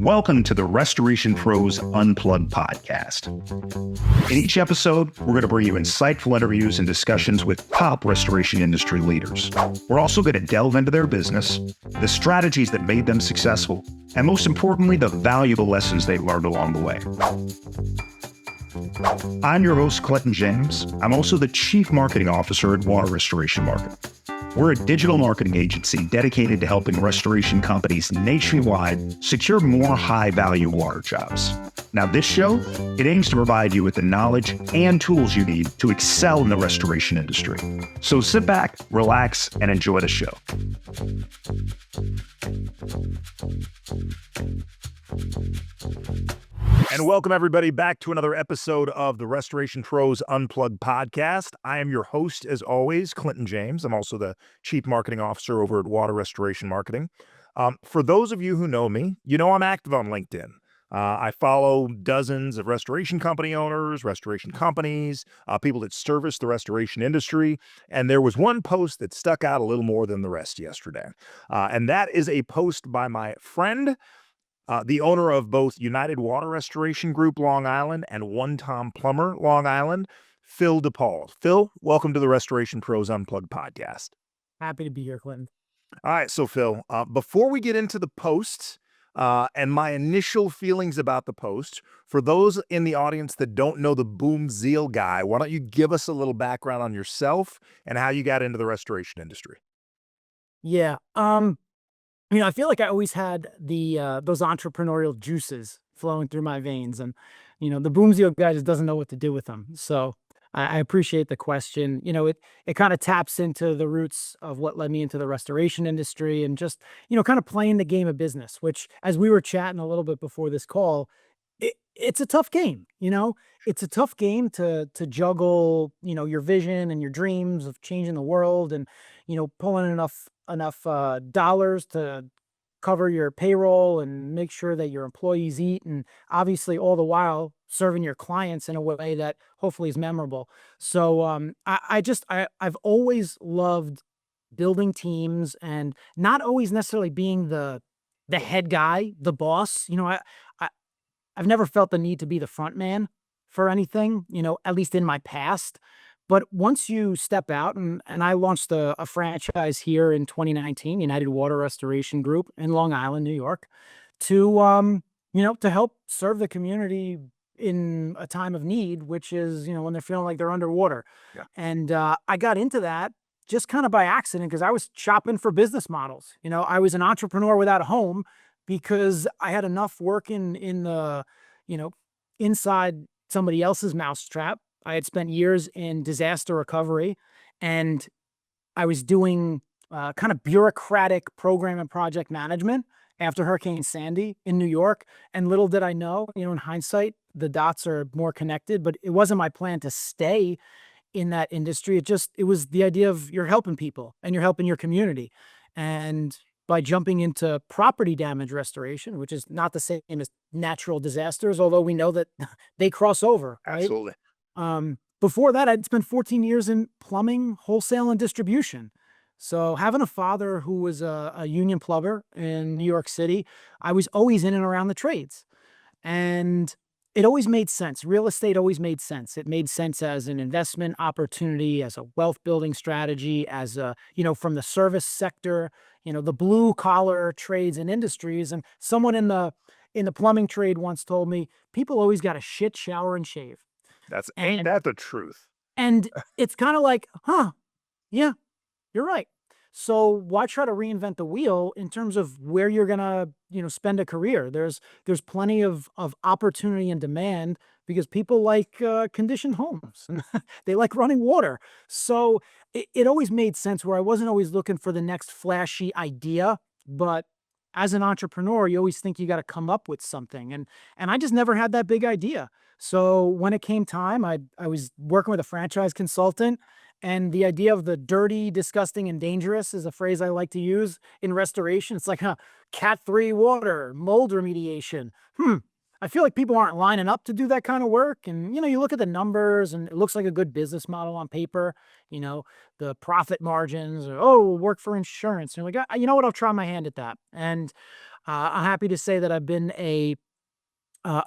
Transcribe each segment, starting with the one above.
Welcome to the Restoration Pros Unplugged podcast. In each episode, we're going to bring you insightful interviews and discussions with top restoration industry leaders. We're also going to delve into their business, the strategies that made them successful, and most importantly, the valuable lessons they learned along the way. I'm your host, Clinton James. I'm also the Chief Marketing Officer at Water Restoration Marketing. We're a digital marketing agency dedicated to helping restoration companies nationwide secure more high-value water jobs. Now, this show, it aims to provide you with the knowledge and tools you need to excel in the restoration industry. So sit back, relax, and enjoy the show. And welcome everybody back to another episode of the Restoration Pros Unplugged podcast. I am your host, as always, Clinton James. I'm also the Chief Marketing Officer over at Water Restoration Marketing. For those of you who know me, you know I'm active on LinkedIn. I follow dozens of restoration company owners, restoration companies, people that service the restoration industry. And there was one post that stuck out a little more than the rest yesterday. And that is a post by my friend, the owner of both United Water Restoration Group, Long Island, and One Tom Plumber, Long Island, Phil DePaul. Phil, welcome to the Restoration Pros Unplugged podcast. Happy to be here, Clinton. All right, so Phil, before we get into the post and my initial feelings about the post, for those in the audience that don't know the BoomZeal guy, why don't you give us a little background on yourself and how you got into the restoration industry? Yeah. I feel like I always had those entrepreneurial juices flowing through my veins, and the BoomZeal guy just doesn't know what to do with them. So I appreciate the question. It kind of taps into the roots of what led me into the restoration industry, and just kind of playing the game of business. Which, as we were chatting a little bit before this call, it's a tough game. It's a tough game to juggle your vision and your dreams of changing the world, and pulling enough dollars to cover your payroll and make sure that your employees eat, and obviously all the while serving your clients in a way that hopefully is memorable. So I've always loved building teams, and not always necessarily being the head guy, the boss. I I've never felt the need to be the front man for anything, at least in my past. But once you step out, and I launched a franchise here in 2019, United Water Restoration Group in Long Island, New York, to help serve the community in a time of need, which is, when they're feeling like they're underwater. Yeah. And I got into that just kind of by accident, because I was shopping for business models. I was an entrepreneur without a home, because I had enough working in the, inside somebody else's mousetrap. I had spent years in disaster recovery, and I was doing kind of bureaucratic program and project management after Hurricane Sandy in New York. And little did I know, in hindsight, the dots are more connected, but it wasn't my plan to stay in that industry. It was the idea of, you're helping people and you're helping your community. And by jumping into property damage restoration, which is not the same as natural disasters, although we know that they cross over, right? Absolutely. Before that, I'd spent 14 years in plumbing, wholesale, and distribution. So having a father who was a union plumber in New York City, I was always in and around the trades. And it always made sense. Real estate always made sense. It made sense as an investment opportunity, as a wealth building strategy, as from the service sector, the blue collar trades and industries. And someone in the plumbing trade once told me, people always got to shit, shower, and shave. Ain't that the truth? And it's kind of like, yeah, you're right. So why try to reinvent the wheel in terms of where you're gonna, spend a career? There's plenty of opportunity and demand, because people like conditioned homes and they like running water. So it always made sense, where I wasn't always looking for the next flashy idea, but as an entrepreneur, you always think you got to come up with something. And I just never had that big idea. So when it came time, I was working with a franchise consultant, and the idea of the dirty, disgusting, and dangerous is a phrase I like to use in restoration. It's like, Cat 3 water, mold remediation. I feel like people aren't lining up to do that kind of work. And, you look at the numbers and it looks like a good business model on paper, the profit margins, or, we'll work for insurance. And you're like, you know what, I'll try my hand at that. And I'm happy to say that I've been a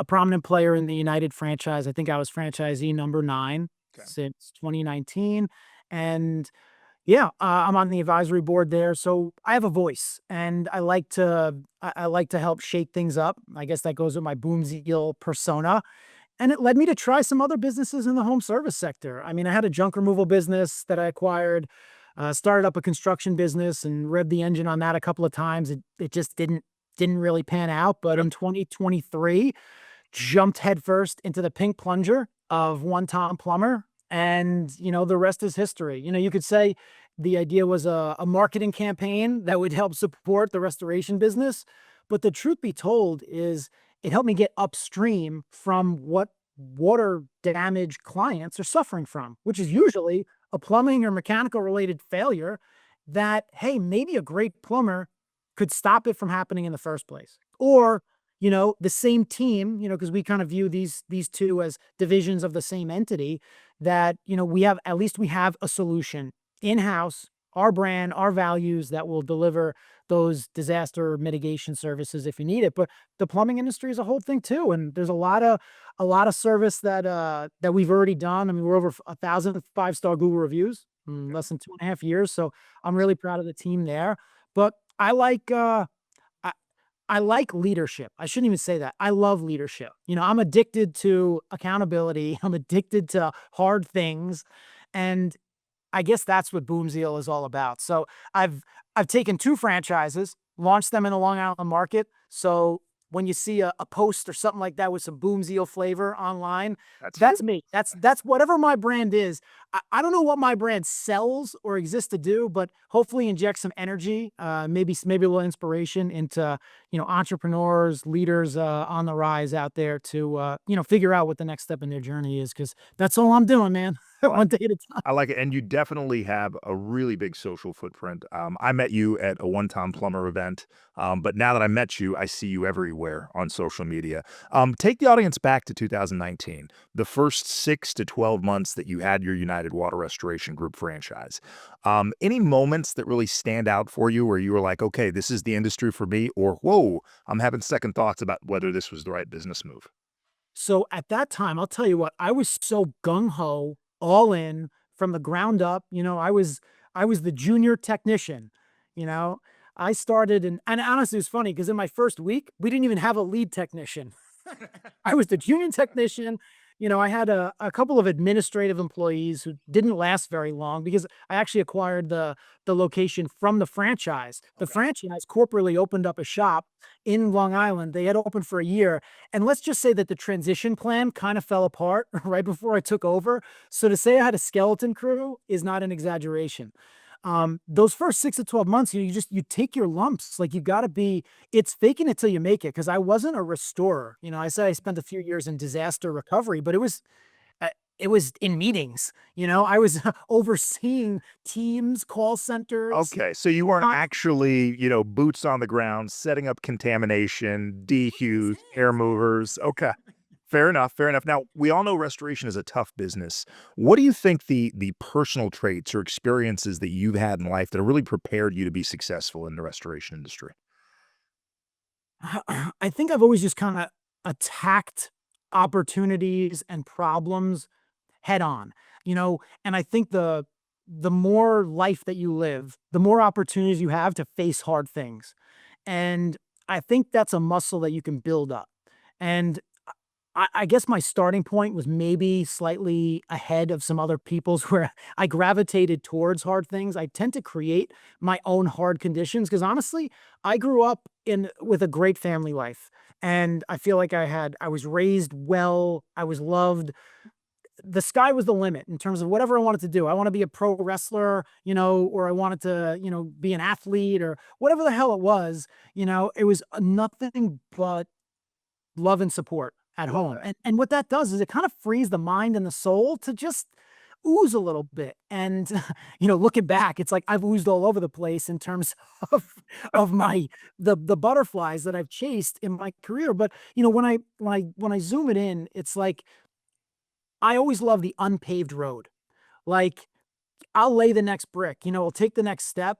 prominent player in the United franchise. I think I was franchisee number 9 Okay. since 2019, and yeah, I'm on the advisory board there, so I have a voice, and I like to help shake things up. I guess that goes with my BoomZeal persona, and it led me to try some other businesses in the home service sector. I mean, I had a junk removal business that I acquired, started up a construction business, and revved the engine on that a couple of times. It just didn't really pan out. But Yep. in 2023, jumped headfirst into the pink plunger of one Tom Plumber, and the rest is history. You could say the idea was a marketing campaign that would help support the restoration business, but the truth be told is it helped me get upstream from what water damage clients are suffering from, which is usually a plumbing or mechanical related failure that, hey, maybe a great plumber could stop it from happening in the first place. Or the same team, because we kind of view these two as divisions of the same entity, that, we have a solution in-house, our brand, our values that will deliver those disaster mitigation services if you need it. But the plumbing industry is a whole thing too. And there's a lot of service that we've already done. I mean, we're over 1,000 5-star Google reviews in Okay. less than 2.5 years. So I'm really proud of the team there. But I like leadership. I shouldn't even say that. I love leadership. I'm addicted to accountability. I'm addicted to hard things. And I guess that's what BoomZeal is all about. So I've taken 2 franchises, launched them in the Long Island market. So when you see a post or something like that with some BoomZeal flavor online, That's you. that's me. That's whatever my brand is. I don't know what my brand sells or exists to do, but hopefully inject some energy, maybe a little inspiration into entrepreneurs, leaders on the rise out there to figure out what the next step in their journey is, because that's all I'm doing, man. One day at a time. I like it, and you definitely have a really big social footprint. I met you at a one-time plumber event, but now that I met you, I see you everywhere on social media. Take the audience back to 2019, the first 6 to 12 months that you had your United Water Restoration Group franchise. Any moments that really stand out for you where you were like, "Okay, this is the industry for me," or, "Whoa, I'm having second thoughts about whether this was the right business move?" So at that time, I'll tell you what, I was so gung ho, all in from the ground up. I was the junior technician. You know, I started and honestly, it was funny because in my first week, we didn't even have a lead technician. I was the junior technician. I had a couple of administrative employees who didn't last very long because I actually acquired the location from the franchise. The Okay. franchise corporately opened up a shop in Long Island. They had opened for a year. And let's just say that the transition plan kind of fell apart right before I took over. So to say I had a skeleton crew is not an exaggeration. Those first 6 to 12 months, you take your lumps. Like, you gotta be it's faking it till you make it. Cause I wasn't a restorer. I said I spent a few years in disaster recovery, but uh, it was in meetings. I was overseeing teams, call centers. Okay, so you weren't Uh, actually, boots on the ground, setting up contamination, dehues, hair movers. Okay. Fair enough, fair enough. Now, we all know restoration is a tough business. What do you think the personal traits or experiences that you've had in life that have really prepared you to be successful in the restoration industry? I think I've always just kinda attacked opportunities and problems head on, and I think the more life that you live, the more opportunities you have to face hard things, and I think that's a muscle that you can build up, and I guess my starting point was maybe slightly ahead of some other people's where I gravitated towards hard things. I tend to create my own hard conditions because honestly, I grew up in with a great family life. And I feel like I was raised well, I was loved. The sky was the limit in terms of whatever I wanted to do. I want to be a pro wrestler, or I wanted to, be an athlete or whatever the hell it was, it was nothing but love and support at Love home. that. And what that does is it kind of frees the mind and the soul to just ooze a little bit. And looking back, it's like I've oozed all over the place in terms of the butterflies that I've chased in my career. But when I zoom it in, it's like I always love the unpaved road. Like, I'll lay the next brick, I'll take the next step,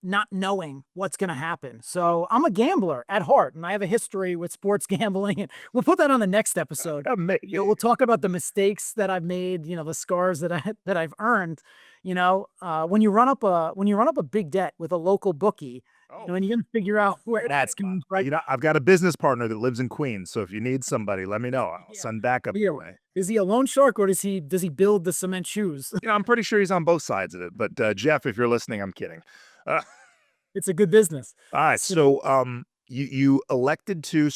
not knowing what's going to happen. So I'm a gambler at heart, and I have a history with sports gambling. And we'll put that on the next episode. We'll talk about the mistakes that I've made, the scars that I've earned. When you run up a big debt with a local bookie, and you're gonna figure out where that's coming from. I've got a business partner that lives in Queens, so if you need somebody, let me know. I'll send backup your way. Is he a loan shark, or does he build the cement shoes? I'm pretty sure he's on both sides of it. But Jeff, if you're listening, I'm kidding. It's a good business. All right. So you elected to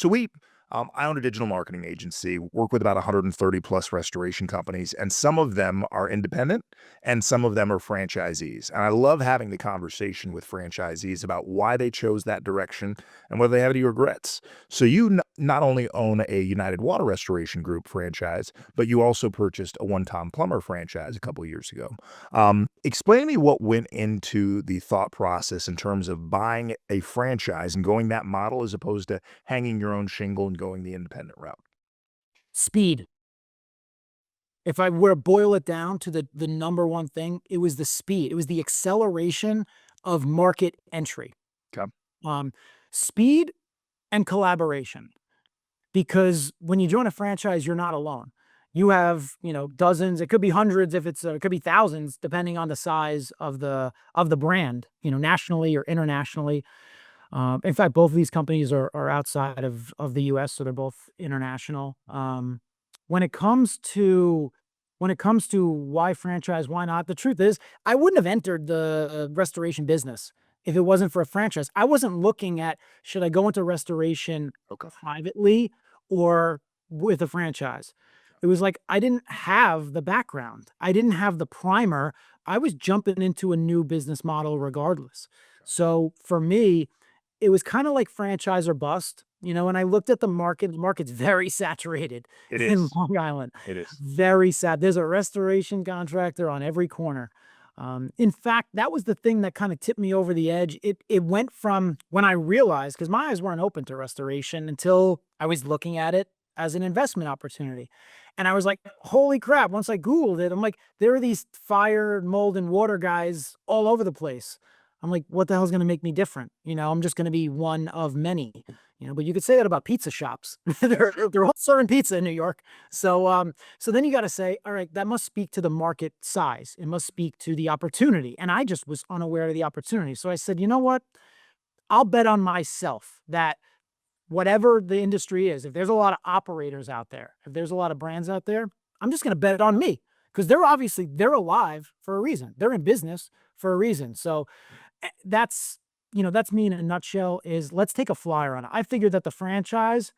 I own a digital marketing agency, work with about 130 plus restoration companies, and some of them are independent and some of them are franchisees. And I love having the conversation with franchisees about why they chose that direction and whether they have any regrets. So you not only own a United Water Restoration Group franchise, but you also purchased a One Tom Plumber franchise a couple of years ago. Explain to me what went into the thought process in terms of buying a franchise and going that model as opposed to hanging your own shingle and going the independent route. Speed. If I were to boil it down to the number one thing, it was the speed. It was the acceleration of market entry. Okay. Speed and collaboration. Because when you join a franchise, you're not alone. You have, dozens, it could be hundreds, it could be thousands, depending on the size of the brand, nationally or internationally. In fact, both of these companies are outside of the US, so they're both international. When it comes to why franchise, why not? The truth is, I wouldn't have entered the restoration business if it wasn't for a franchise. I wasn't looking at, should I go into restoration privately or with a franchise? It was like, I didn't have the background. I didn't have the primer. I was jumping into a new business model regardless. So for me, it was kind of like franchise or bust, and I looked at the market's very saturated in Long Island. It is. Very sad. There's a restoration contractor on every corner. In fact, that was the thing that kind of tipped me over the edge. It went from when I realized, because my eyes weren't open to restoration until I was looking at it as an investment opportunity. And I was like, holy crap. Once I Googled it, I'm like, there are these fire, mold, and water guys all over the place. I'm like, what the hell is going to make me different? I'm just going to be one of many, but you could say that about pizza shops. they're all serving pizza in New York. So then you got to say, all right, that must speak to the market size. It must speak to the opportunity. And I just was unaware of the opportunity. So I said, you know what? I'll bet on myself that whatever the industry is, if there's a lot of operators out there, if there's a lot of brands out there, I'm just going to bet it on me, because they're alive for a reason. They're in business for a reason. So that's me in a nutshell. Is let's take a flyer on it. I figured that the franchise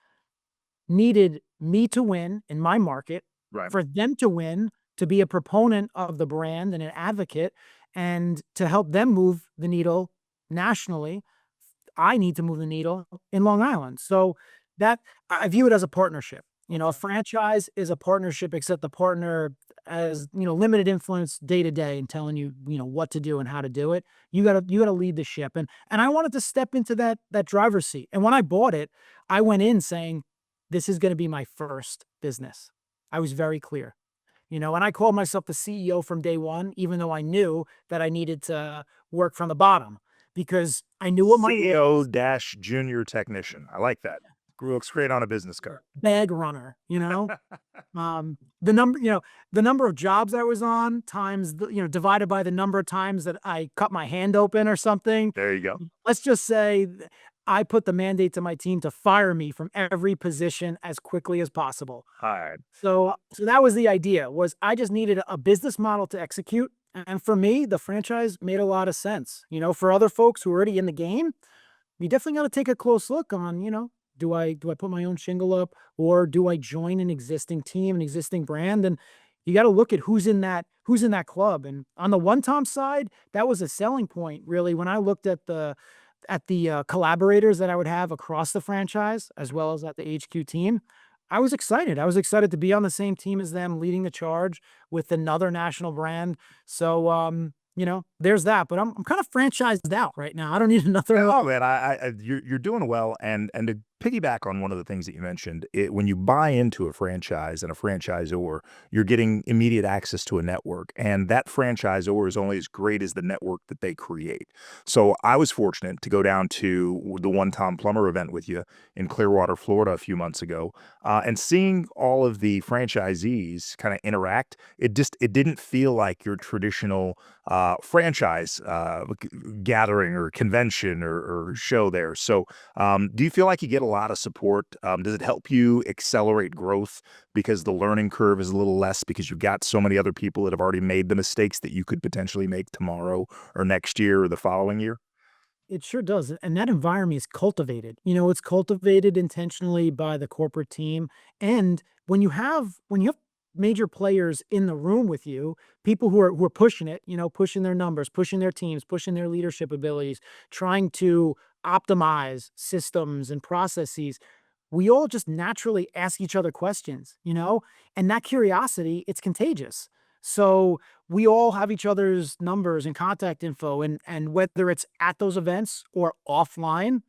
needed me to win in my market, Right. for them to win, to be a proponent of the brand and an advocate, and to help them move the needle nationally. I need to move the needle in Long Island. So that I view it as a partnership. A franchise is a partnership, except the partner as, limited influence day to day and telling you, what to do and how to do it. You gotta lead the ship. And I wanted to step into that driver's seat. And when I bought it, I went in saying, this is going to be my first business. I was very clear, and I called myself the CEO from day one, even though I knew that I needed to work from the bottom, because I knew what my CEO dash junior technician. I like that. Looks great on a business card. bag runner, the number of jobs I was on times, divided by the number of times that I cut my hand open or something. There you go. Let's just say I put the mandate to my team to fire me from every position as quickly as possible. All right. So that was the idea, was I just needed a business model to execute. And for me, the franchise made a lot of sense. For other folks who are already in the game, you definitely got to take a close look on, do I put my own shingle up, or do I join an existing team, an existing brand? And you got to look at who's in that club. And on the One Tom side, that was a selling point, really, when I looked at the collaborators that I would have across the franchise, as well as at the HQ team. I was excited. I was excited to be on the same team as them, leading the charge with another national brand. So, there's that. But I'm kind of franchised out right now. I don't need another. Oh man, you're doing well. And to piggyback on one of the things that you mentioned. When you buy into a franchise and a franchisor, you're getting immediate access to a network, and that franchisor is only as great as the network that they create. So I was fortunate to go down to the One Tom Plumber event with you in Clearwater, Florida, a few months ago, and seeing all of the franchisees kind of interact. It didn't feel like your traditional franchise gathering or convention or show there. So, do you feel like you get a lot of support? Does it help you accelerate growth because the learning curve is a little less because you've got so many other people that have already made the mistakes that you could potentially make tomorrow or next year or the following year? It sure does, and that environment is cultivated. You know, it's cultivated intentionally by the corporate team, and when you have major players in the room with you, people who are pushing it, you know, pushing their numbers, pushing their teams, pushing their leadership abilities, trying to optimize systems and processes, we all just naturally ask each other questions, you know? And that curiosity, it's contagious. So we all have each other's numbers and contact info, and whether it's at those events or offline,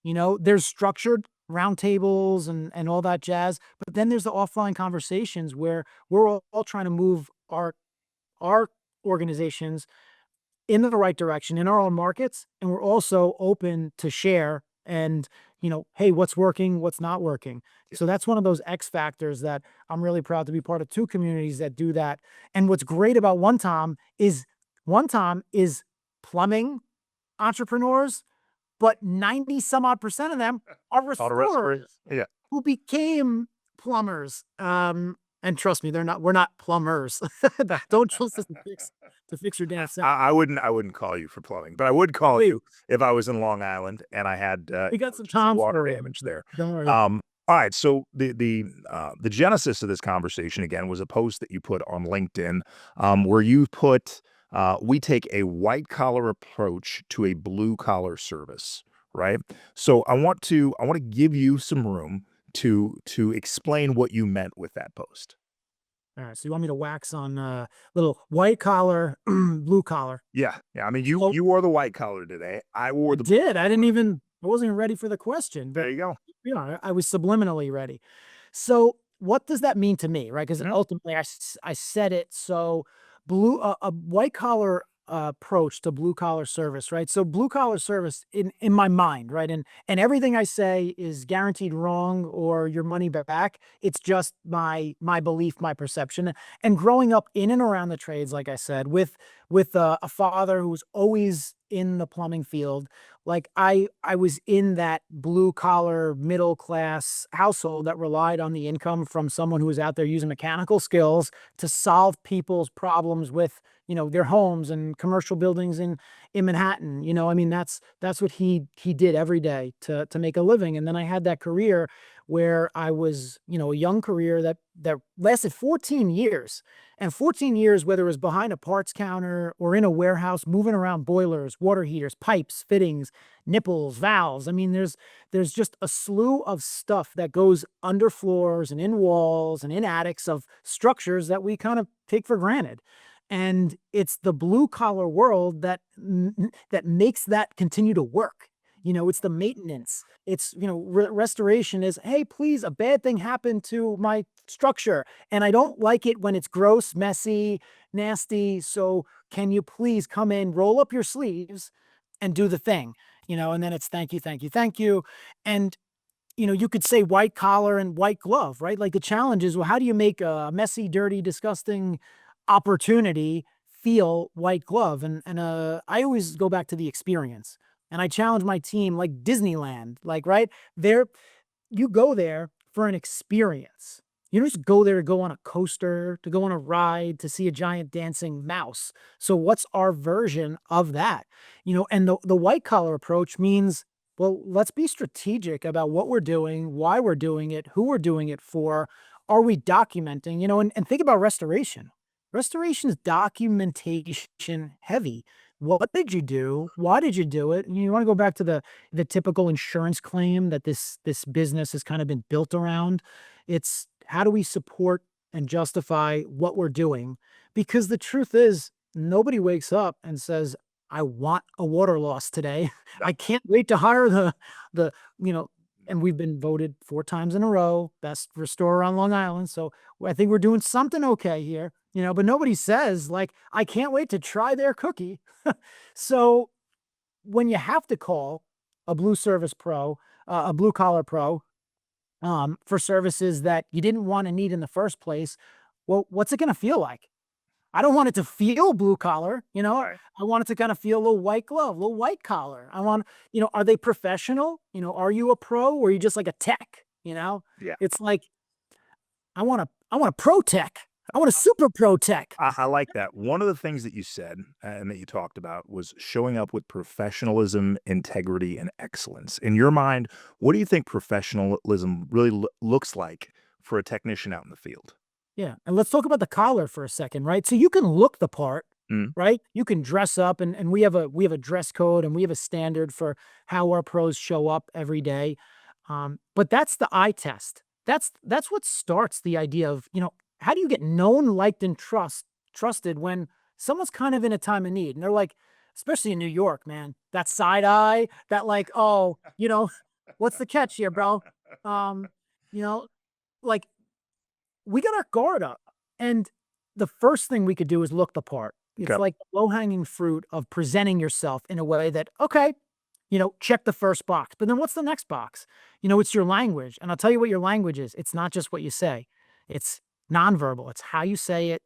you know, there's structured roundtables and all that jazz. But then there's the offline conversations where we're all trying to move our organizations in the right direction in our own markets, and we're also open to share and, you know, hey, what's working, what's not working. So that's one of those X factors that I'm really proud to be part of two communities that do that. And what's great about One Tom is plumbing entrepreneurs, but 90 some odd percent of them are All the rest for you. restorers Yeah. who became plumbers. And trust me, we're not plumbers. Don't trust us to fix your damn self. I wouldn't call you for plumbing, but I would call Wait, you if I was in Long Island and I had, we got some just Toms water for you. damage there. Don't worry. All right, so the genesis of this conversation, again, was a post that you put on LinkedIn, where you put, "We take a white-collar approach to a blue-collar service," right? So I wanna give you some room to explain what you meant with that post. All right. So you want me to wax on little white collar, blue collar? Yeah, yeah, I mean, you So you wore the white collar today. I I wore the did. I wasn't even ready for the question, There but you go. you know, I was subliminally ready. So what does that mean to me, right? Because Mhm. ultimately I said it. So a white collar approach to blue collar service, right? So blue collar service in my mind, right? And everything I say is guaranteed wrong or your money back. It's just my belief, my perception. And growing up in and around the trades, like I said, with a father who was always in the plumbing field, like I was in that blue collar middle class household that relied on the income from someone who was out there using mechanical skills to solve people's problems with, you know, their homes and commercial buildings in Manhattan. You know, I mean, that's what he did every day to make a living. And then I had that career where I was, you know, a young career that lasted 14 years. And 14 years, whether it was behind a parts counter or in a warehouse, moving around boilers, water heaters, pipes, fittings, nipples, valves. I mean, there's just a slew of stuff that goes under floors and in walls and in attics of structures that we kind of take for granted. And it's the blue collar world that makes that continue to work. You know, it's the maintenance. It's, you know, restoration is, hey, please, a bad thing happened to my structure and I don't like it when it's gross, messy, nasty. So can you please come in, roll up your sleeves and do the thing, you know? And then it's thank you, thank you, thank you. And you know, you could say white collar and white glove, right? Like the challenge is, well, how do you make a messy, dirty, disgusting opportunity feel white glove? And I always go back to the experience, and I challenge my team like Disneyland, like right there. You go there for an experience. You don't just go there to go on a coaster, to go on a ride, to see a giant dancing mouse. So what's our version of that? You know, and the white collar approach means, well, let's be strategic about what we're doing, why we're doing it, who we're doing it for. Are we documenting? You know, and think about restoration. Restoration is documentation heavy. What did you do? Why did you do it? And you want to go back to the typical insurance claim that this business has kind of been built around. It's how do we support and justify what we're doing? Because the truth is, nobody wakes up and says, "I want a water loss today. No, I can't wait to hire the you know and we've been voted 4 times in a row, best restorer on Long Island, so I think we're doing something okay here, but nobody says, like, "I can't wait to try their cookie." So, when you have to call a blue service pro, a blue collar pro, for services that you didn't wanna need in the first place, well, what's it gonna feel like? I don't want it to feel blue collar, Right. I want it to kind of feel a little white glove, a little white collar. I want, are they professional? Are you a pro or are you just like a tech? Yeah. It's like I want a pro tech. I want a super pro tech. I like that. One of the things that you said and that you talked about was showing up with professionalism, integrity, and excellence. In your mind, what do you think professionalism really looks like for a technician out in the field? Yeah. And let's talk about the collar for a second, right? So you can look the part, Mm, right? You can dress up and we have a dress code and we have a standard for how our pros show up every day. But that's the eye test. That's what starts the idea of, how do you get known, liked, and trusted when someone's kind of in a time of need? And they're like, especially in New York, man, that side eye, that like, oh, what's the catch here, bro? Um, you know, like we got our guard up. And the first thing we could do is look the part. It's okay. like low hanging fruit of presenting yourself in a way that, okay, check the first box. But then what's the next box? It's your language. And I'll tell you what your language is. It's not just what you say, it's nonverbal. It's how you say it.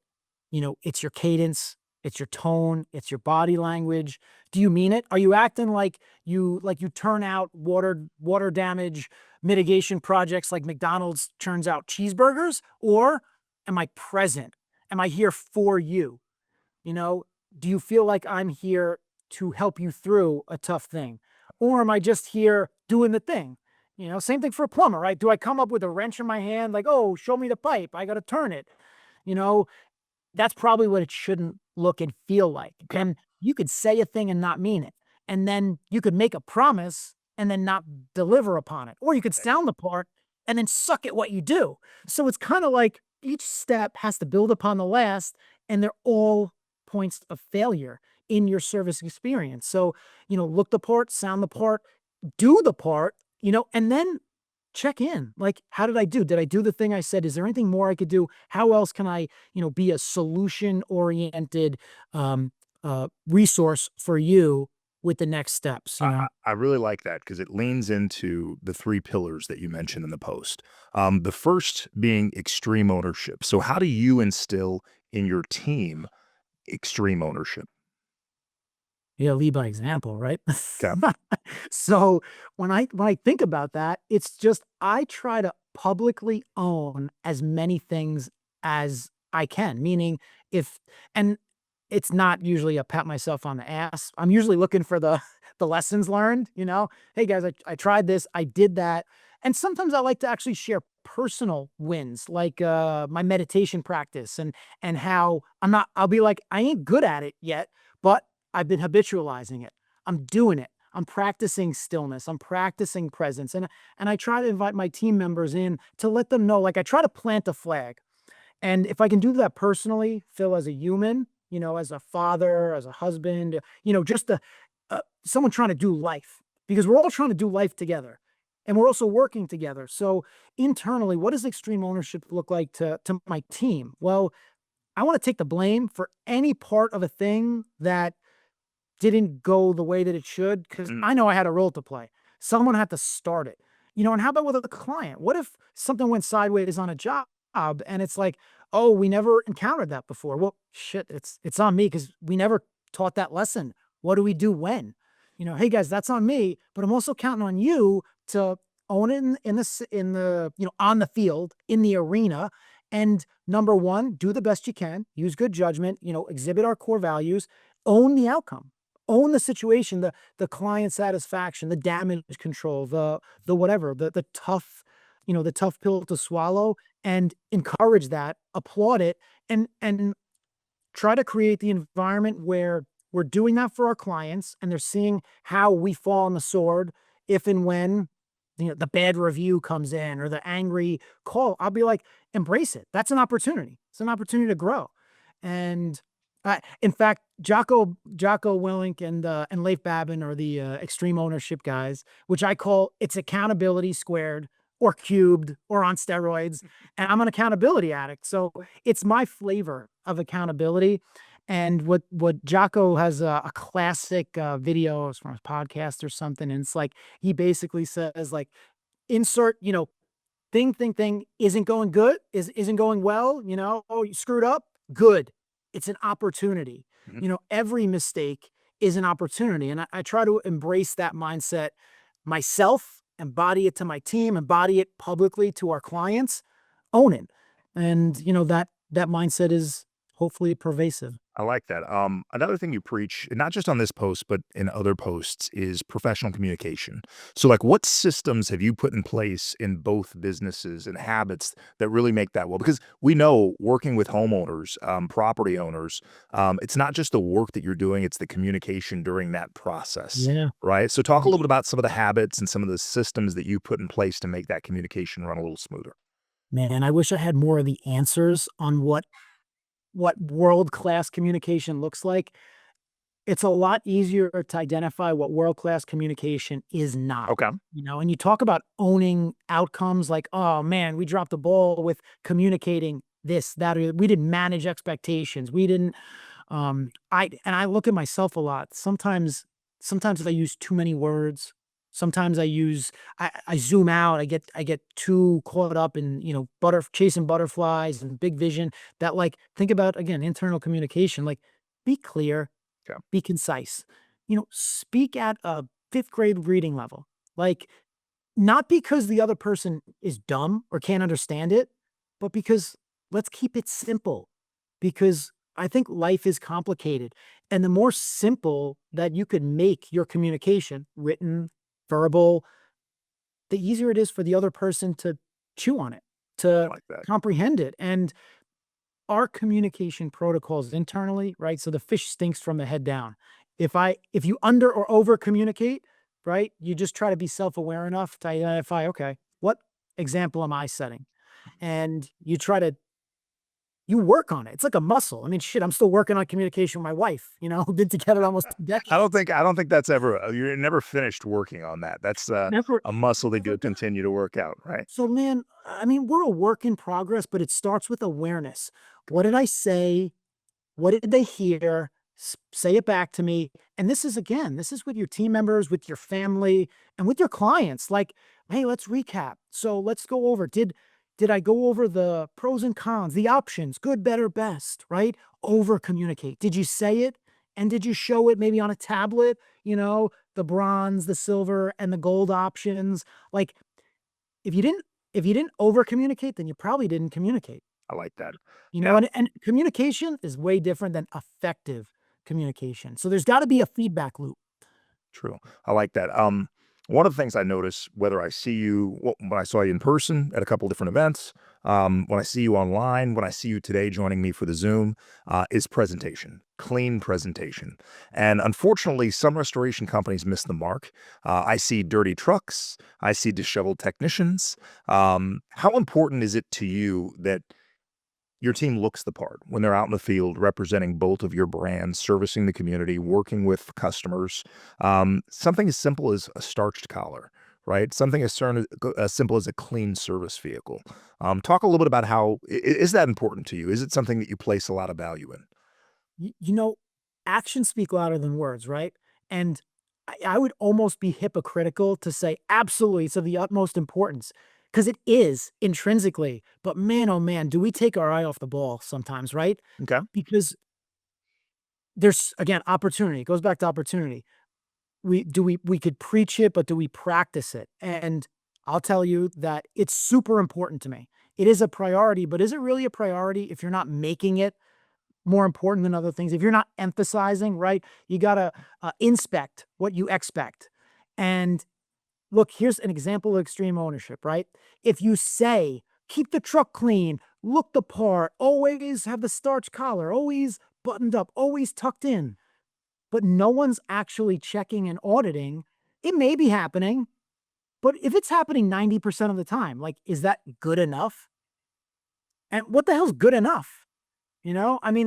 It's your cadence, it's your tone, it's your body language. Do you mean it? Are you acting like you turn out water damage mitigation projects like McDonald's churns out cheeseburgers? Or am I present? Am I here for you? You know, do you feel like I'm here to help you through a tough thing? Or am I just here doing the thing? Same thing for a plumber, right? Do I come up with a wrench in my hand, like, oh, show me the pipe, I got to turn it? You know, that's probably what it shouldn't look and feel like. Okay. And you could say a thing and not mean it. And then you could make a promise and then not deliver upon it. Or you could sound the part and then suck at what you do. So it's kind of like each step has to build upon the last, and they're all points of failure in your service experience. So, look the part, sound the part, do the part, and then check in. Like, how did I do? Did I do the thing I said? Is there anything more I could do? How else can I, be a solution oriented resource for you with the next steps, I really like that because it leans into the three pillars that you mentioned in the post. The first being extreme ownership. So, how do you instill in your team extreme ownership? Yeah, lead by example, right? Okay. So when I think about that, it's just I try to publicly own as many things as I can. Meaning if and it's not usually a pat myself on the ass. I'm usually looking for the the lessons learned, Hey guys, I tried this, I did that. And sometimes I like to actually share personal wins, like my meditation practice and how I'll be like, I ain't good at it yet, but I've been habitualizing it. I'm doing it. I'm practicing stillness. I'm practicing presence. And I try to invite my team members in to let them know, like I try to plant a flag. And if I can do that personally, Phil, as a human, as a father, as a husband, just someone trying to do life, because we're all trying to do life together and we're also working together. So internally, what does extreme ownership look like to my team? Well, I want to take the blame for any part of a thing that didn't go the way that it should, because Mm, I know I had a role to play. Someone had to start it. And how about with a client? What if something went sideways on a job and it's like, oh, we never encountered that before? Well, shit, it's on me because we never taught that lesson. What do we do when? Hey guys, that's on me, but I'm also counting on you to own it in the on the field, in the arena. And number one, do the best you can, use good judgment, exhibit our core values, own the outcome, own the situation, the client satisfaction, the damage control, the whatever, the tough, the tough pill to swallow, and encourage that, applaud it, and try to create the environment where we're doing that for our clients and they're seeing how we fall on the sword if and when the bad review comes in or the angry call. I'll be like, embrace it. That's an opportunity. It's an opportunity to grow. And In fact, Jocko Willink and Leif Babin are the extreme ownership guys, which I call it's accountability squared or cubed or on steroids. And I'm an accountability addict, so it's my flavor of accountability. And what Jocko has a classic video from a podcast or something, and it's like he basically says like insert thing isn't going good, isn't going well, oh, you screwed up, good. It's an opportunity. Mhm. Every mistake is an opportunity. And I try to embrace that mindset myself, embody it to my team, embody it publicly to our clients, own it. And that mindset is hopefully pervasive. I like that. Another thing you preach, not just on this post, but in other posts, is professional communication. So, like, what systems have you put in place in both businesses and habits that really make that well? Because we know working with homeowners, property owners, it's not just the work that you're doing, it's the communication during that process, Yeah. right? So, talk a little bit about some of the habits and some of the systems that you put in place to make that communication run a little smoother. Man, I wish I had more of the answers on what world-class communication looks like. It's a lot easier to identify what world-class communication is not, Okay. and you talk about owning outcomes like, "Oh, man, we dropped the ball with communicating this, that, or we didn't manage expectations. We didn't." I look at myself a lot. Sometimes I use too many words. Sometimes I zoom out. I get too caught up in, chasing butterflies and big vision that, like, think about, again, internal communication, like, be clear, Okay. be concise. Speak at a 5th grade reading level. Like, not because the other person is dumb or can't understand it, but because let's keep it simple. Because I think life is complicated. And the more simple that you could make your communication, written, verbal, the easier it is for the other person to chew on it, I to like that. comprehend it. And our communication protocols internally, right? So the fish stinks from the head down. If you under or over communicate, right? You just try to be self-aware enough to identify, okay, what example am I setting? And you work on it. It's like a muscle. I mean, shit, I'm still working on communication with my wife, been together almost 2 decades. I don't think that's ever you're never finished working on that. That's Never, a muscle that never you done. continue to work out, right? So, man, I mean, we're a work in progress, but it starts with awareness. What did I say? What did they hear? Say it back to me. And this is with your team members, with your family, and with your clients. Like, hey, let's recap. So let's go over. Did I go over the pros and cons, the options, good, better, best, right? Over communicate. Did you say it? And did you show it maybe on a tablet? The bronze, the silver, and the gold options. Like, if you didn't if you didn't over communicate, then you probably didn't communicate. I like that. You know, Yeah, and communication is way different than effective communication. So there's gotta be a feedback loop. true. I like that. One of the things I notice, whether I see you when I saw you in person at a couple different events, when I see you online, when I see you today joining me for the Zoom, is presentation, clean presentation. And unfortunately, some restoration companies miss the mark. I see dirty trucks. I see disheveled technicians. How important is it to you that your team looks the part when they're out in the field representing both of your brands, servicing the community, working with customers? Something as simple as a starched collar, right? Something as simple as a clean service vehicle. Talk a little bit about how is that important to you? Is it something that you place a lot of value in? Y you know, Actions speak louder than words, right? And I would almost be hypocritical to say, "Absolutely, it's of the utmost importance," because it is intrinsically, but man, oh man, do we take our eye off the ball sometimes, right? Okay. Because there's, again, opportunity. It goes back to opportunity. We could preach it, but do we practice it? And I'll tell you that it's super important to me. It is a priority, but is it really a priority if you're not making it more important than other things? If you're not emphasizing, right? You gotta inspect what you expect. And look, here's an example of extreme ownership, right? If you say, keep the truck clean, look the part, always have the starch collar, always buttoned up, always tucked in, but no one's actually checking and auditing, it may be happening, but if it's happening 90% of the time, like, is that good enough? And what the hell's good enough? I mean,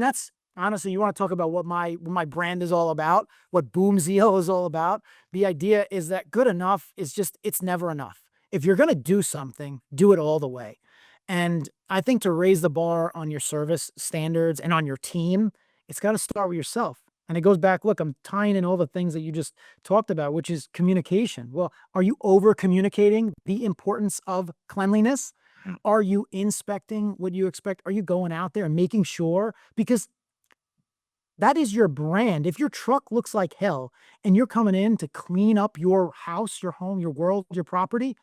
Honestly, you want to talk about what my brand is all about, what BoomZeal is all about. The idea is that good enough is just it's never enough. If you're going to do something, do it all the way. And I think to raise the bar on your service standards and on your team, it's got to start with yourself. And it goes back, look, I'm tying in all the things that you just talked about, which is communication. Well, are you over communicating the importance of cleanliness? Are you inspecting what you expect? Are you going out there and making sure? Because that is your brand. If your truck looks like hell and you're coming in to clean up your house, your home, your world, your property,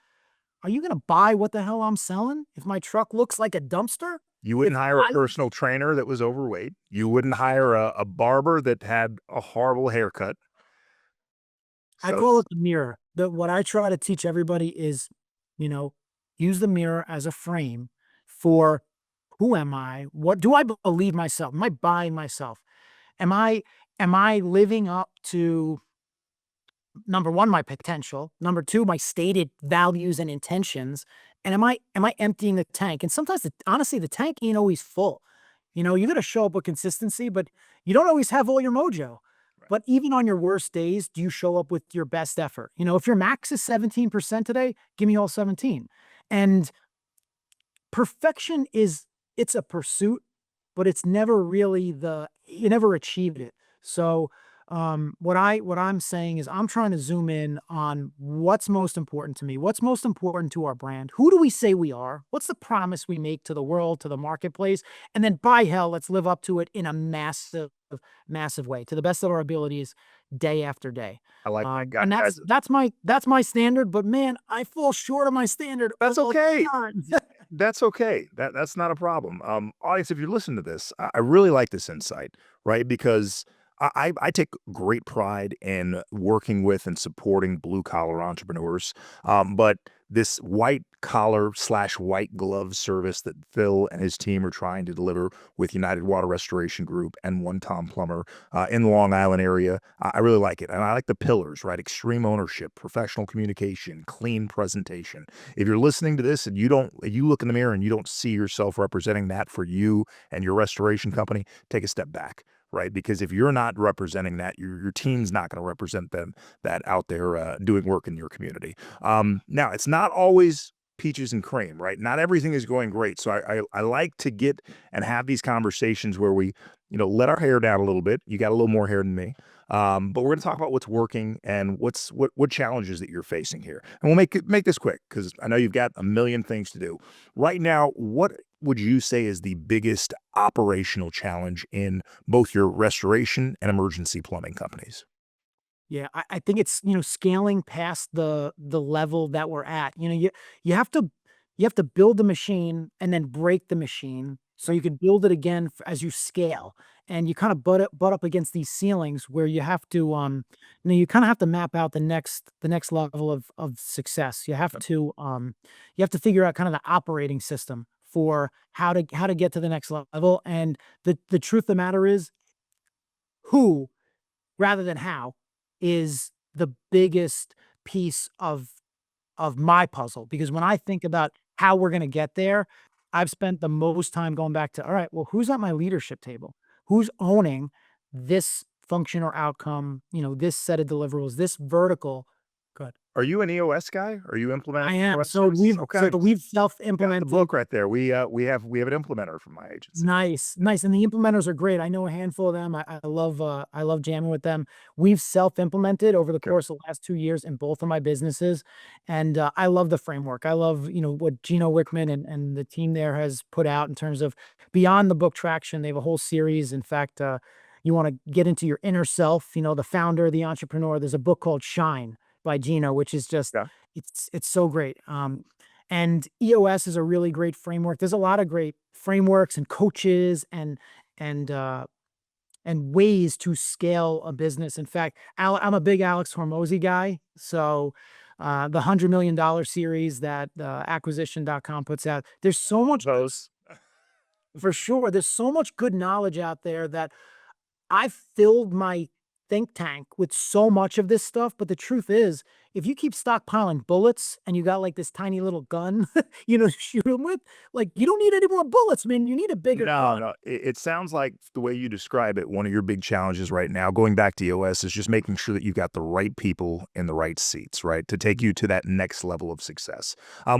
are you gonna buy what the hell I'm selling if my truck looks like a dumpster? You If wouldn't hire a I personal trainer that was overweight. You wouldn't hire a barber that had a horrible haircut. I So call it the mirror. What I try to teach everybody is, you know, use the mirror as a frame for who am I? What do I believe myself? Am I buying myself? Am I am I living up to number one, my potential, number two, my stated values and intentions, and am I emptying the tank? And sometimes honestly, the tank ain't always full. You got to show up with consistency, but you don't always have all your mojo. right. But even on your worst days, do you show up with your best effort? If your max is 17% today, give me all 17. And perfection is it's a pursuit, but it's never really you never achieved it. So what I'm saying is I'm trying to zoom in on what's most important to me, what's most important to our brand, who do we say we are, what's the promise we make to the world, to the marketplace, and then by hell, let's live up to it in a massive way, to the best of our abilities, day after day. I like And guys. that's my standard, but man, I fall short of my standard That's all the okay. time. That's okay. That's not a problem. Audience, if you're listening to this, I really like this insight, right? Because I take great pride in working with and supporting blue collar entrepreneurs. But this white collar slash white glove service that Phil and his team are trying to deliver with United Water Restoration Group and One Tom Plumber in the Long Island area, I really like it. And I like the pillars, right? Extreme ownership, professional communication, clean presentation. If you're listening to this and you look in the mirror and you don't see yourself representing that for you and your restoration company, take a step back, right? Because if you're not representing that, your team's not going to represent them that out there doing work in your community. Now, it's not always peaches and cream, right? Not everything is going great. So I like to get and have these conversations where we, let our hair down a little bit. You got a little more hair than me. But we're going to talk about what's working and what challenges that you're facing here. And we'll make this quick because I know you've got a million things to do. Right now, what would you say is the biggest operational challenge in both your restoration and emergency plumbing companies? Yeah, I think it's, scaling past the level that we're at. You have to build the machine and then break the machine so you can build it again as you scale. And you kind of butt up against these ceilings where you have to you kind of have to map out the next level of success. You have to figure out kind of the operating system for how to get to the next level. And the truth of the matter is who rather than how is the biggest piece of my puzzle, because when I think about how we're gonna get there, I've spent the most time going back to, all right, well, who's at my leadership table? Who's owning this function or outcome, this set of deliverables, this vertical. Good. Are you an EOS guy? Are you implementing I am. EOS So services? we've Okay. so we've Got the self-implemented. book right there. We have an implementer from my agency. Nice, nice, and the implementers are great. I know a handful of them. I love jamming with them. We've self-implemented over the Okay. course of the last 2 years in both of my businesses, and, I love the framework. I love, what Gino Wickman and the team there has put out in terms of beyond the book traction. They have a whole series. In fact, you wanna get into your inner self, the founder, the entrepreneur. There's a book called Shine by Gino, which is just Yeah. it's so great. And EOS is a really great framework. There's a lot of great frameworks and coaches and uh, and ways to scale a business. In fact, I'm a big Alex Hormozy guy. So the $100 million series that acquisition.com puts out, there's so much Those. for sure. There's so much good knowledge out there that I've filled my think tank with so much of this stuff, but the truth is, if you keep stockpiling bullets and you got like this tiny little gun, to shoot them with, like you don't need any more bullets, man. You need a bigger No, gun. no. It sounds like the way you describe it, one of your big challenges right now, going back to EOS, is just making sure that you've got the right people in the right seats, right, to take you to that next level of success.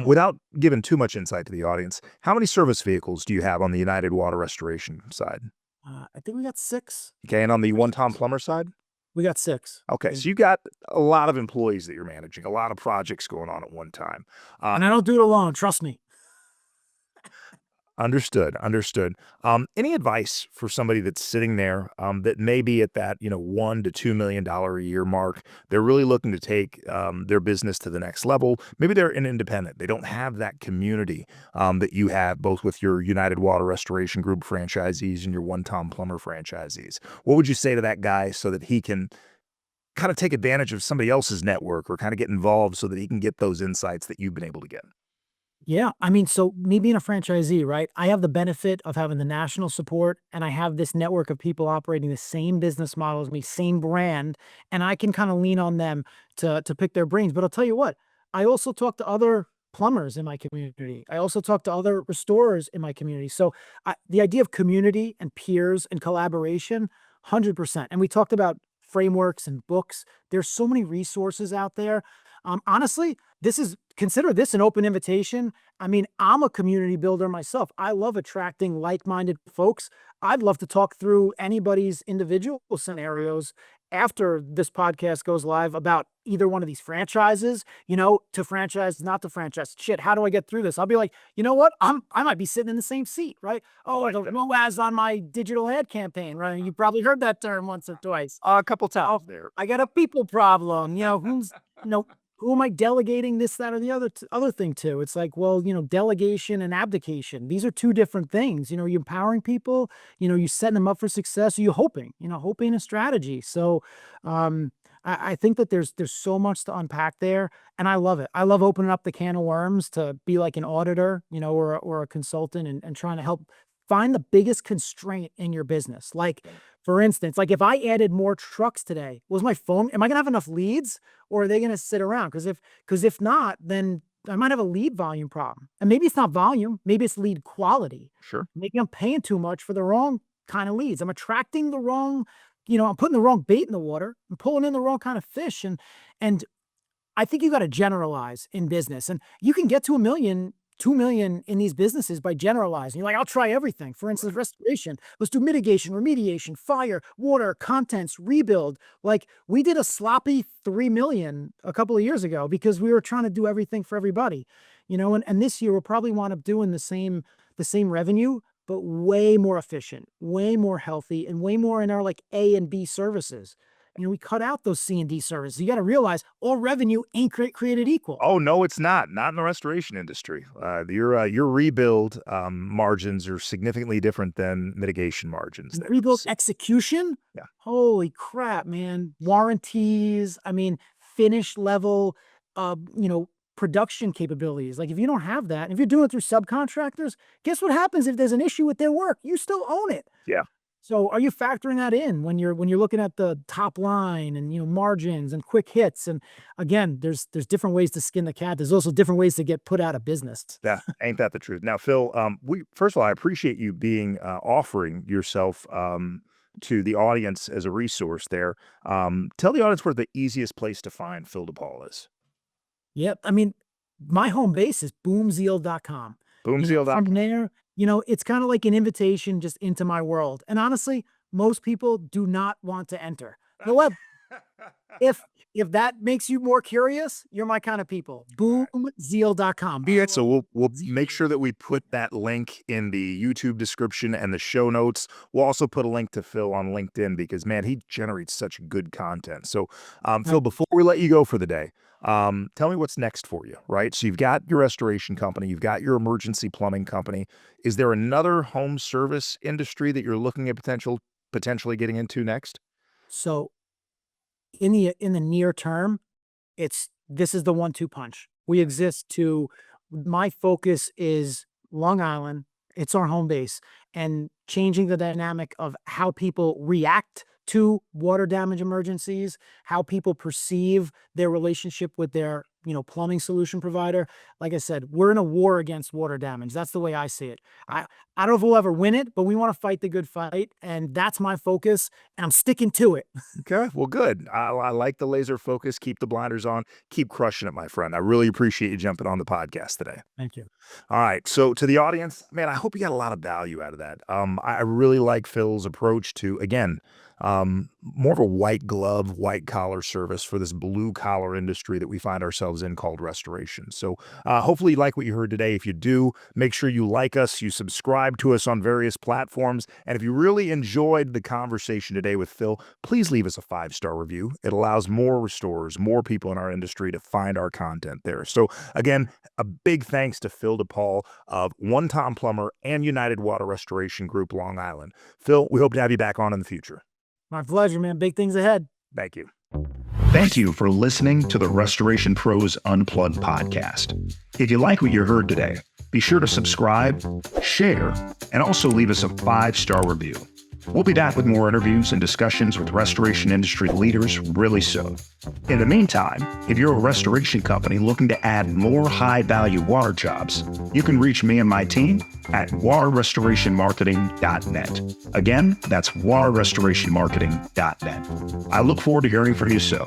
Without giving too much insight to the audience, how many service vehicles do you have on the United Water Restoration side? I think we got six. Okay, and on the Actually, one-time plumber side? we got six. Okay, Yeah. so you got a lot of employees that you're managing, a lot of projects going on at one time. Uh, And I don't do it alone. Trust me. Understood, understood. Any advice for somebody that's sitting there, that may be at that, $1 to $2 million a year mark? They're really looking to take their business to the next level. Maybe they're an independent. They don't have that community that you have, both with your United Water Restoration Group franchisees and your One Tom Plumber franchisees. What would you say to that guy so that he can kind of take advantage of somebody else's network or kind of get involved so that he can get those insights that you've been able to get? Yeah, I mean, so me being a franchisee, right? I have the benefit of having the national support and I have this network of people operating the same business model as me, same brand, and I can kind of lean on them to pick their brains. But I'll tell you what, I also talk to other plumbers in my community. I also talk to other restorers in my community. So the idea of community and peers and collaboration, 100%. And we talked about frameworks and books. There's so many resources out there. Honestly, consider this an open invitation. I mean, I'm a community builder myself. I love attracting like-minded folks. I'd love to talk through anybody's individual scenarios after this podcast goes live about either one of these franchises, to franchise, not to franchise. Shit, how do I get through this? I'll be like, you know what? I might be sitting in the same seat, right? Oh, I don't know as on my digital ad campaign, right? You probably heard that term once or twice. A couple Oh, times there. I got a people problem. You know, who am I delegating this, that, or the other thing to? It's like, well, delegation and abdication. These are two different things. Are you empowering people? You setting them up for success? Are you hoping? Hoping a strategy. So, I think that there's so much to unpack there, and I love it. I love opening up the can of worms to be like an auditor, or a consultant, and trying to help find the biggest constraint in your business. Like, for instance, like if I added more trucks today, was my phone, am I gonna have enough leads or are they gonna sit around? Because if not, then I might have a lead volume problem. And maybe it's not volume, maybe it's lead quality. Sure. Maybe I'm paying too much for the wrong kind of leads. I'm attracting the wrong, I'm putting the wrong bait in the water. I'm pulling in the wrong kind of fish. And I think you got to generalize in business, and you can get to 1 million, 2 million in these businesses by generalizing. You're like, I'll try everything. For instance, restoration. Let's do mitigation, remediation, fire, water, contents, rebuild. Like we did a sloppy 3 million a couple of years ago because we were trying to do everything for everybody, and this year we'll probably wind up doing the same revenue, but way more efficient, way more healthy, and way more in our like A and B services. We cut out those C and D services. You got to realize all revenue ain't created equal. Oh, no, it's not. Not in the restoration industry. Your rebuild margins are significantly different than mitigation margins there. Rebuild execution, Yeah. holy crap, man. Warranties, I mean, finish level, production capabilities. Like if you don't have that, if you're doing it through subcontractors, guess what happens if there's an issue with their work? You still own it. Yeah. So are you factoring that in when you're looking at the top line and margins and quick hits? And again, there's different ways to skin the cat. There's also different ways to get put out of business. Yeah, ain't that the truth? Now, Phil, we first of all, I appreciate you being offering yourself to the audience as a resource there. Tell the audience where the easiest place to find Phil DePaul is. Yep. I mean, my home base is boomzeal.com. From BoomZeal.com. there, it's kind of like an invitation just into my world. And honestly, most people do not want to enter. However, if if that makes you more curious, you're my kind of people. Boomzeal.com. Yeah, so we'll make sure that we put that link in the YouTube description and the show notes. We'll also put a link to Phil on LinkedIn because man, he generates such good content. So, Phil, before we let you go for the day, tell me what's next for you, right? So you've got your restoration company, you've got your emergency plumbing company. Is there another home service industry that you're looking at potentially getting into next? So in the near term, this is the 1-2 punch. We exist to My focus is Long Island. It's our home base. and changing the dynamic of how people react to water damage emergencies, how people perceive their relationship with their, plumbing solution provider. Like I said, we're in a war against water damage. That's the way I see it. I don't know if we'll ever win it, but we want to fight the good fight, and that's my focus, and I'm sticking to it. Okay, well, good. I like the laser focus. Keep the blinders on. Keep crushing it, my friend. I really appreciate you jumping on the podcast today. Thank you. All right. So to the audience, man, I hope you got a lot of value out of that. I really like Phil's approach to, again, more of a white glove, white collar service for this blue collar industry that we find ourselves in called restoration. So hopefully you like what you heard today. If you do, make sure you like us, you subscribe to us on various platforms. And if you really enjoyed the conversation today with Phil, please leave us a 5-star review. It allows more restorers, more people in our industry to find our content there. So again, a big thanks to Phil DePaul of One Tom Plumber and United Water Restoration Group, Long Island. Phil, we hope to have you back on in the future. My pleasure, man. Big things ahead. Thank you. Thank you for listening to the Restoration Pros Unplugged podcast. If you like what you heard today, be sure to subscribe, share, and also leave us a 5-star review. We'll be back with more interviews and discussions with restoration industry leaders really soon. In the meantime, if you're a restoration company looking to add more high-value water jobs, you can reach me and my team at waterrestorationmarketing.net. Again, that's waterrestorationmarketing.net. I look forward to hearing from you soon.